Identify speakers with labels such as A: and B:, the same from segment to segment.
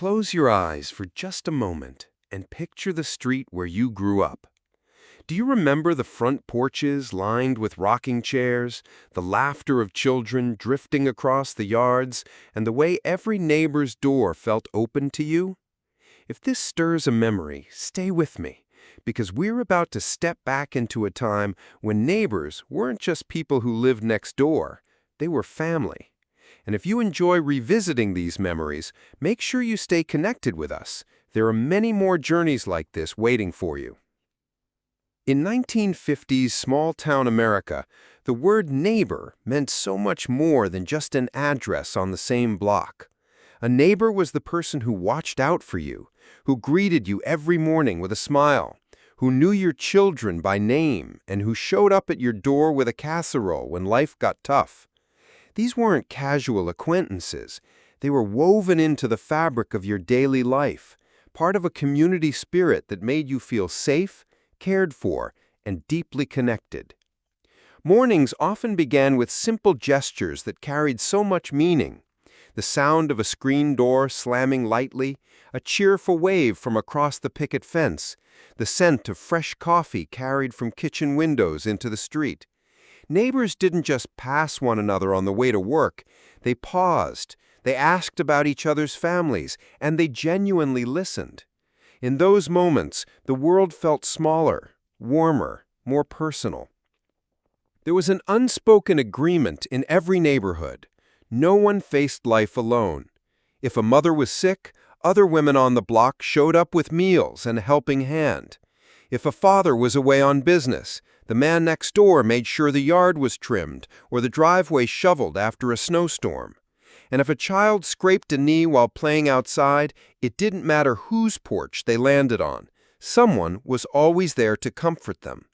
A: Close your eyes for just a moment and picture the street where you grew up. Do you remember the front porches lined with rocking chairs, the laughter of children drifting across the yards, and the way every neighbor's door felt open to you? If this stirs a memory, stay with me, because we're about to step back into a time when neighbors weren't just people who lived next door, they were family. And if you enjoy revisiting these memories, make sure you stay connected with us. There are many more journeys like this waiting for you. In 1950s small-town America, the word neighbor meant so much more than just an address on the same block. A neighbor was the person who watched out for you, who greeted you every morning with a smile, who knew your children by name, and who showed up at your door with a casserole when life got tough. These weren't casual acquaintances. They were woven into the fabric of your daily life, part of a community spirit that made you feel safe, cared for, and deeply connected. Mornings often began with simple gestures that carried so much meaning. The sound of a screen door slamming lightly, a cheerful wave from across the picket fence, the scent of fresh coffee carried from kitchen windows into the street. Neighbors didn't just pass one another on the way to work. They paused, they asked about each other's families, and they genuinely listened. In those moments, the world felt smaller, warmer, more personal. There was an unspoken agreement in every neighborhood. No one faced life alone. If a mother was sick, other women on the block showed up with meals and a helping hand. If a father was away on business, the man next door made sure the yard was trimmed or the driveway shoveled after a snowstorm. And if a child scraped a knee while playing outside, it didn't matter whose porch they landed on. Someone was always there to comfort them.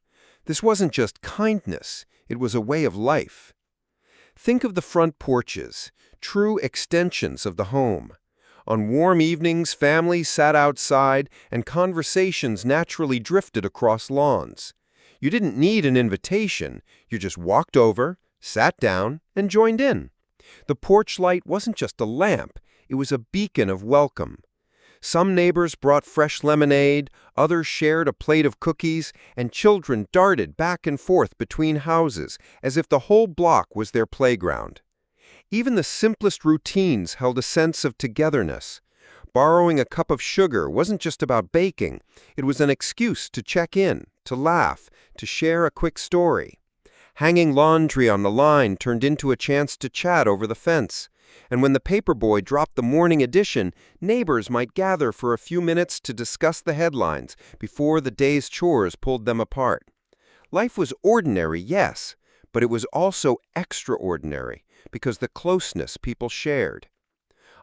A: This wasn't just kindness, it was a way of life. Think of the front porches, true extensions of the home. On warm evenings, families sat outside and conversations naturally drifted across lawns. You didn't need an invitation, you just walked over, sat down, and joined in. The porch light wasn't just a lamp, it was a beacon of welcome. Some neighbors brought fresh lemonade, others shared a plate of cookies, and children darted back and forth between houses as if the whole block was their playground. Even the simplest routines held a sense of togetherness. Borrowing a cup of sugar wasn't just about baking, it was an excuse to check in, to laugh, to share a quick story. Hanging laundry on the line turned into a chance to chat over the fence. And when the paperboy dropped the morning edition, neighbors might gather for a few minutes to discuss the headlines before the day's chores pulled them apart. Life was ordinary, yes, but it was also extraordinary because the closeness people shared.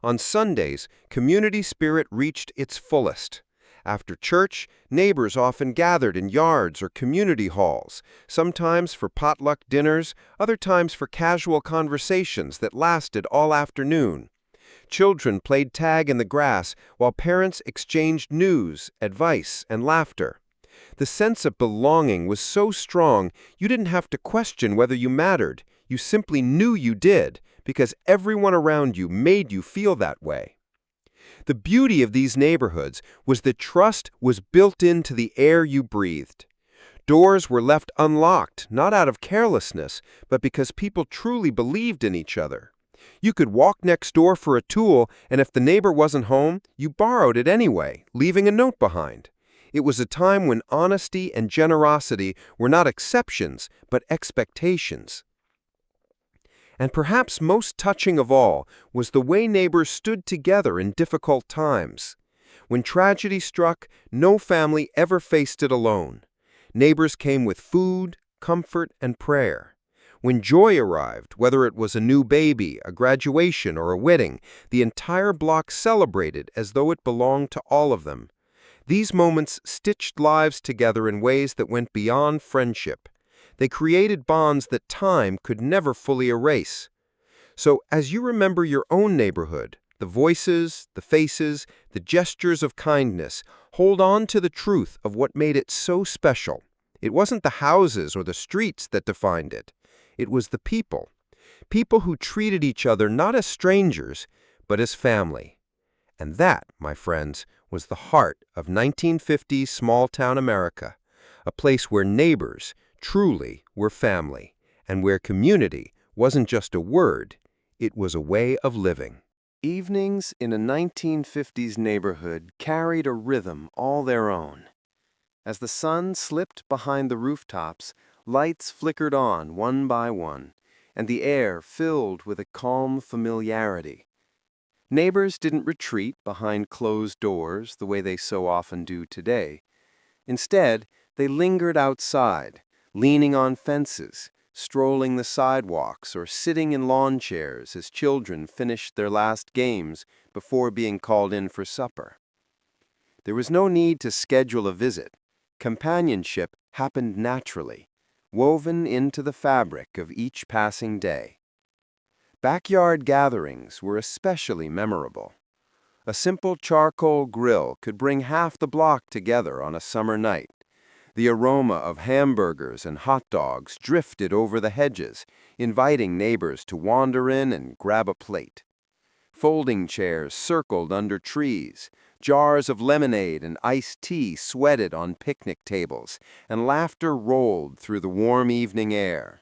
A: On Sundays, community spirit reached its fullest. After church, neighbors often gathered in yards or community halls, sometimes for potluck dinners, other times for casual conversations that lasted all afternoon. Children played tag in the grass while parents exchanged news, advice, and laughter. The sense of belonging was so strong you didn't have to question whether you mattered. You simply knew you did, because everyone around you made you feel that way. The beauty of these neighborhoods was that trust was built into the air you breathed. Doors were left unlocked, not out of carelessness, but because people truly believed in each other. You could walk next door for a tool, and if the neighbor wasn't home, you borrowed it anyway, leaving a note behind. It was a time when honesty and generosity were not exceptions, but expectations. And perhaps most touching of all was the way neighbors stood together in difficult times. When tragedy struck, no family ever faced it alone. Neighbors came with food, comfort, and prayer. When joy arrived, whether it was a new baby, a graduation, or a wedding, the entire block celebrated as though it belonged to all of them. These moments stitched lives together in ways that went beyond friendship. They created bonds that time could never fully erase. So, as you remember your own neighborhood, the voices, the faces, the gestures of kindness, hold on to the truth of what made it so special. It wasn't the houses or the streets that defined it. It was the people. People who treated each other not as strangers, but as family. And that, my friends, was the heart of 1950s small-town America, a place where neighbors truly were family, and where community wasn't just a word, it was a way of living. Evenings in a 1950s neighborhood carried a rhythm all their own. As the sun slipped behind the rooftops, lights flickered on one by one, and the air filled with a calm familiarity. Neighbors didn't retreat behind closed doors the way they so often do today. Instead, they lingered outside, leaning on fences, strolling the sidewalks, or sitting in lawn chairs as children finished their last games before being called in for supper. There was no need to schedule a visit. Companionship happened naturally, woven into the fabric of each passing day. Backyard gatherings were especially memorable. A simple charcoal grill could bring half the block together on a summer night. The aroma of hamburgers and hot dogs drifted over the hedges, inviting neighbors to wander in and grab a plate. Folding chairs circled under trees, jars of lemonade and iced tea sweated on picnic tables, and laughter rolled through the warm evening air.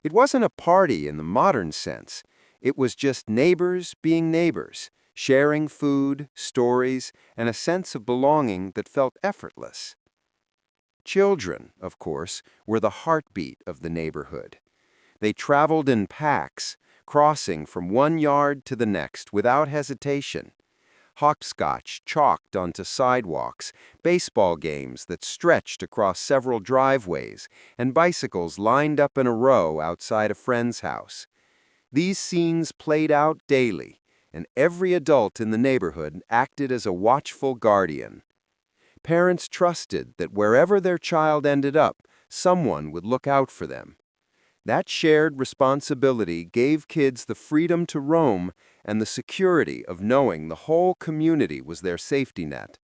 A: It wasn't a party in the modern sense. It was just neighbors being neighbors, sharing food, stories, and a sense of belonging that felt effortless. Children, of course, were the heartbeat of the neighborhood. They traveled in packs, crossing from one yard to the next without hesitation. Hopscotch chalked onto sidewalks, baseball games that stretched across several driveways, and bicycles lined up in a row outside a friend's house. These scenes played out daily, and every adult in the neighborhood acted as a watchful guardian. Parents trusted that wherever their child ended up, someone would look out for them. That shared responsibility gave kids the freedom to roam and the security of knowing the whole community was their safety net.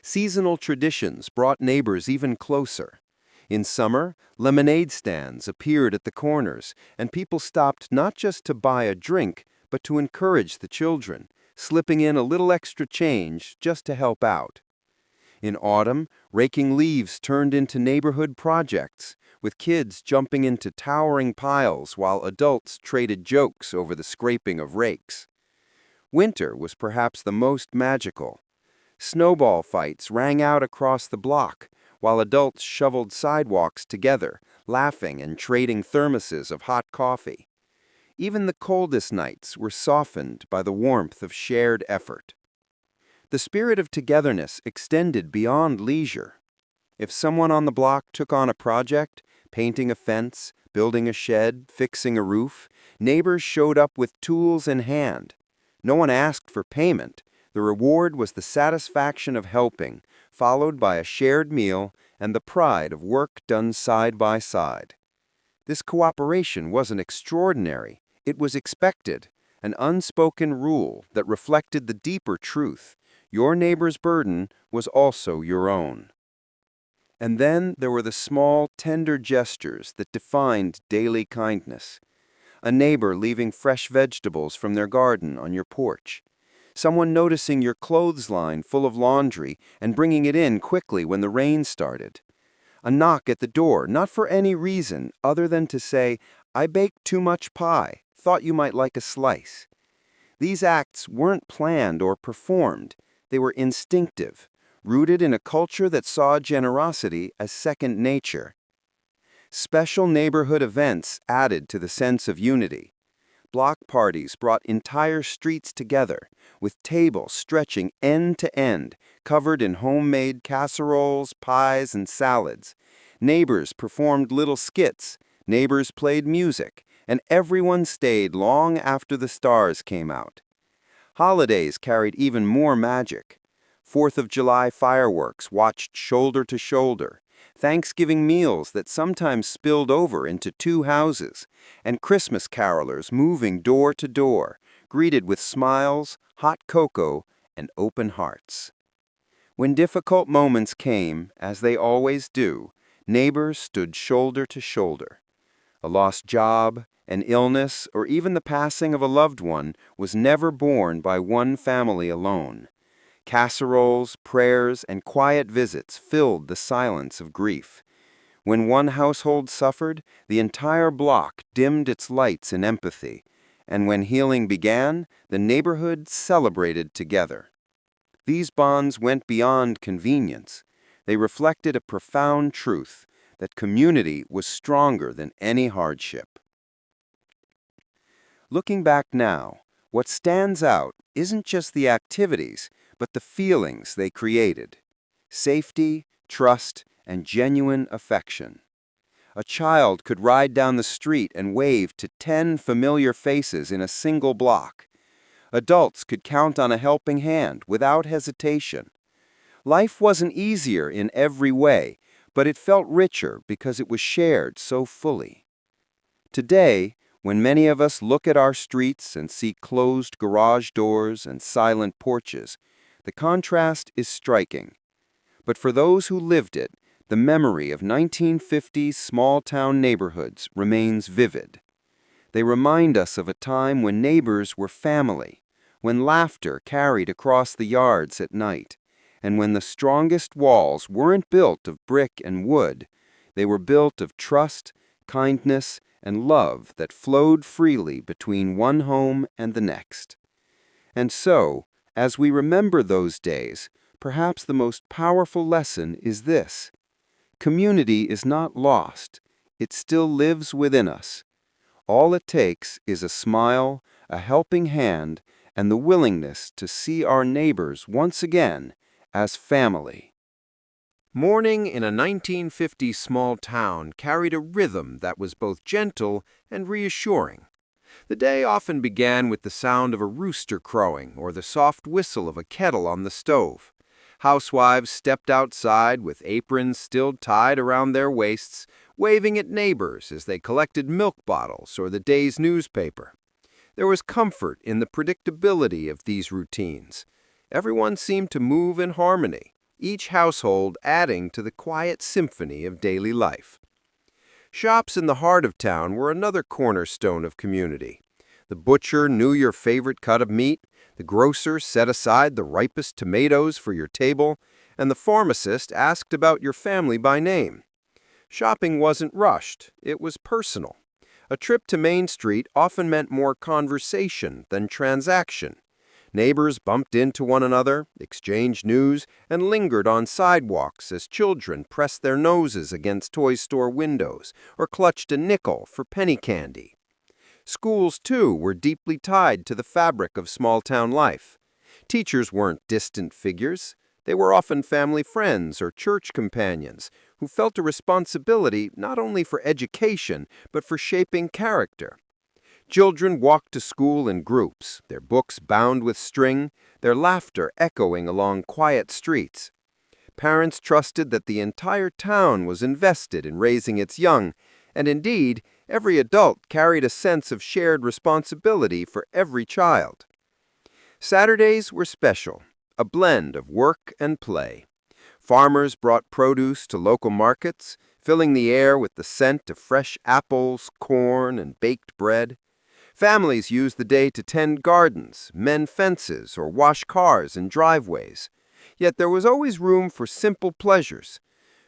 A: Seasonal traditions brought neighbors even closer. In summer, lemonade stands appeared at the corners, and people stopped not just to buy a drink, but to encourage the children, slipping in a little extra change just to help out. In autumn, raking leaves turned into neighborhood projects, with kids jumping into towering piles while adults traded jokes over the scraping of rakes. Winter was perhaps the most magical. Snowball fights rang out across the block, while adults shoveled sidewalks together, laughing and trading thermoses of hot coffee. Even the coldest nights were softened by the warmth of shared effort. The spirit of togetherness extended beyond leisure. If someone on the block took on a project, painting a fence, building a shed, fixing a roof, neighbors showed up with tools in hand. No one asked for payment. The reward was the satisfaction of helping, followed by a shared meal and the pride of work done side by side. This cooperation wasn't extraordinary. It was expected, an unspoken rule that reflected the deeper truth. Your neighbor's burden was also your own. And then there were the small, tender gestures that defined daily kindness. A neighbor leaving fresh vegetables from their garden on your porch. Someone noticing your clothesline full of laundry and bringing it in quickly when the rain started. A knock at the door, not for any reason other than to say, "I baked too much pie, thought you might like a slice." These acts weren't planned or performed. They were instinctive, rooted in a culture that saw generosity as second nature. Special neighborhood events added to the sense of unity. Block parties brought entire streets together, with tables stretching end to end, covered in homemade casseroles, pies, and salads. Neighbors performed little skits, neighbors played music, and everyone stayed long after the stars came out. Holidays carried even more magic. 4th of July fireworks watched shoulder to shoulder, Thanksgiving meals that sometimes spilled over into two houses, and Christmas carolers moving door to door, greeted with smiles, hot cocoa, and open hearts. When difficult moments came, as they always do, neighbors stood shoulder to shoulder.
B: A lost job, an illness, or even the passing of a loved one was never borne by one family alone. Casseroles, prayers, and quiet visits filled the silence of grief. When one household suffered, the entire block dimmed its lights in empathy, and when healing began, the neighborhood celebrated together. These bonds went beyond convenience. They reflected a profound truth that community was stronger than any hardship. Looking back now, what stands out isn't just the activities, but the feelings they created: safety, trust, and genuine affection. A child could ride down the street and wave to 10 familiar faces in a single block. Adults could count on a helping hand without hesitation. Life wasn't easier in every way, but it felt richer because it was shared so fully. Today, when many of us look at our streets and see closed garage doors and silent porches, the contrast is striking. But for those who lived it, the memory of 1950s small-town neighborhoods remains vivid. They remind us of a time when neighbors were family, when laughter carried across the yards at night, and when the strongest walls weren't built of brick and wood. They were built of trust, kindness, and love that flowed freely between one home and the next. And so, as we remember those days, perhaps the most powerful lesson is this: community is not lost. It still lives within us. All it takes is a smile, a helping hand, and the willingness to see our neighbors once again as family.
A: Morning in a 1950s small town carried a rhythm that was both gentle and reassuring. The day often began with the sound of a rooster crowing or the soft whistle of a kettle on the stove. Housewives stepped outside with aprons still tied around their waists, waving at neighbors as they collected milk bottles or the day's newspaper. There was comfort in the predictability of these routines. Everyone seemed to move in harmony, each household adding to the quiet symphony of daily life. Shops in the heart of town were another cornerstone of community. The butcher knew your favorite cut of meat, the grocer set aside the ripest tomatoes for your table, and the pharmacist asked about your family by name. Shopping wasn't rushed, it was personal. A trip to Main Street often meant more conversation than transaction. Neighbors bumped into one another, exchanged news, and lingered on sidewalks as children pressed their noses against toy store windows or clutched a nickel for penny candy. Schools, too, were deeply tied to the fabric of small-town life. Teachers weren't distant figures. They were often family friends or church companions who felt a responsibility not only for education but for shaping character. Children walked to school in groups, their books bound with string, their laughter echoing along quiet streets. Parents trusted that the entire town was invested in raising its young, and indeed, every adult carried a sense of shared responsibility for every child. Saturdays were special, a blend of work and play. Farmers brought produce to local markets, filling the air with the scent of fresh apples, corn, and baked bread. Families used the day to tend gardens, mend fences, or wash cars in driveways. Yet there was always room for simple pleasures.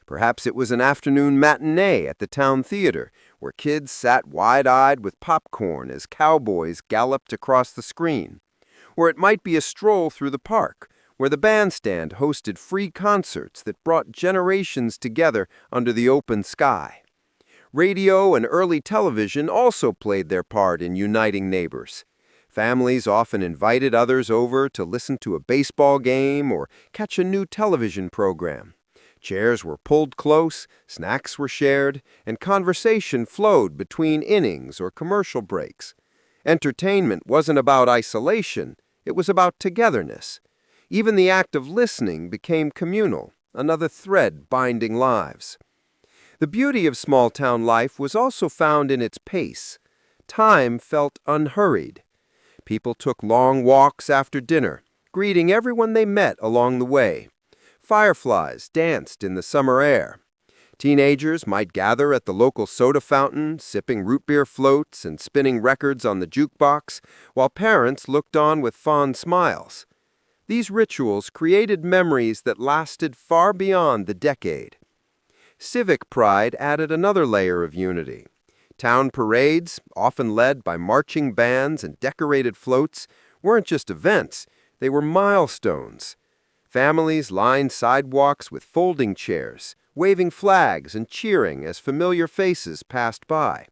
A: Perhaps it was an afternoon matinee at the town theater, where kids sat wide-eyed with popcorn as cowboys galloped across the screen. Or it might be a stroll through the park, where the bandstand hosted free concerts that brought generations together under the open sky. Radio and early television also played their part in uniting neighbors. Families often invited others over to listen to a baseball game or catch a new television program. Chairs were pulled close, snacks were shared, and conversation flowed between innings or commercial breaks. Entertainment wasn't about isolation, it was about togetherness. Even the act of listening became communal, another thread binding lives. The beauty of small-town life was also found in its pace. Time felt unhurried. People took long walks after dinner, greeting everyone they met along the way. Fireflies danced in the summer air.
B: Teenagers might gather at the local soda fountain, sipping root beer floats and spinning records on the jukebox, while parents looked on with fond smiles. These rituals created memories that lasted far beyond the decade. Civic pride added another layer of unity. Town parades, often led by marching bands and decorated floats, weren't just events, they were milestones. Families lined sidewalks with folding chairs, waving flags and cheering as familiar faces passed by.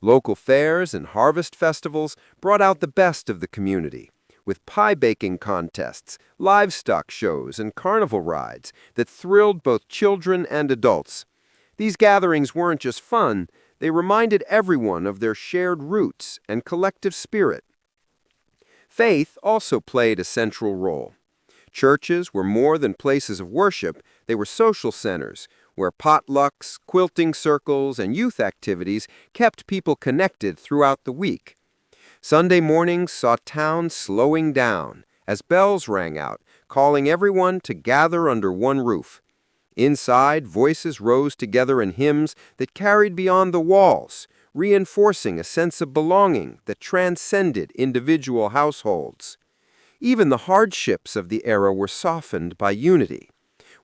B: Local fairs and harvest festivals brought out the best of the community, with pie baking contests, livestock shows, and carnival rides that thrilled both children and adults. These gatherings weren't just fun, they reminded everyone of their shared roots and collective spirit. Faith also played a central role. Churches were more than places of worship, they were social centers, where potlucks, quilting circles, and youth activities kept people connected throughout the week. Sunday mornings saw towns slowing down as bells rang out, calling everyone to gather under one roof. Inside, voices rose together in hymns that carried beyond the walls, reinforcing a sense of belonging that transcended individual households. Even the hardships of the era were softened by unity.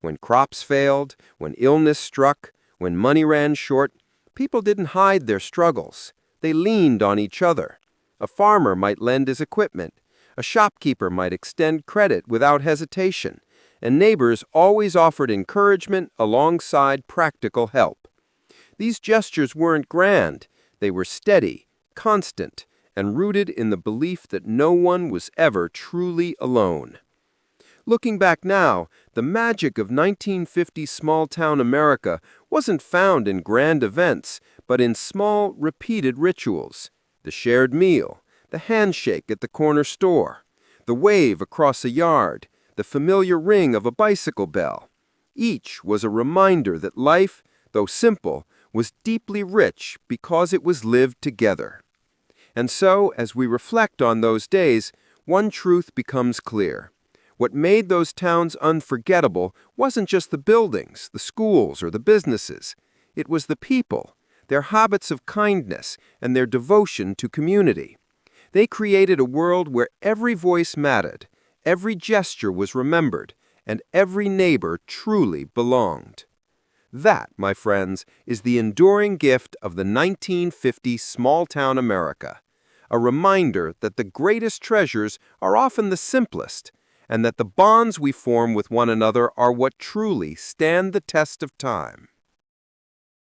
B: When crops failed, when illness struck, when money ran short, people didn't hide their struggles. They leaned on each other. A farmer might lend his equipment. A shopkeeper might extend credit without hesitation. And neighbors always offered encouragement alongside practical help. These gestures weren't grand. They were steady, constant, and rooted in the belief that no one was ever truly alone. Looking back now, the magic of 1950s small-town America wasn't found in grand events, but in small, repeated rituals. The shared meal, the handshake at the corner store, the wave across a yard, the familiar ring of a bicycle bell. Each was a reminder that life, though simple, was deeply rich because it was lived together. And so, as we reflect on those days, one truth becomes clear. What made those towns unforgettable wasn't just the buildings, the schools, or the businesses. It was the people, their habits of kindness, and their devotion to community. They created a world where every voice mattered, every gesture was remembered, and every neighbor truly belonged. That, my friends, is the enduring gift of the 1950s small-town America, a reminder that the greatest treasures are often the simplest, and that the bonds we form with one another are what truly stand the test of time.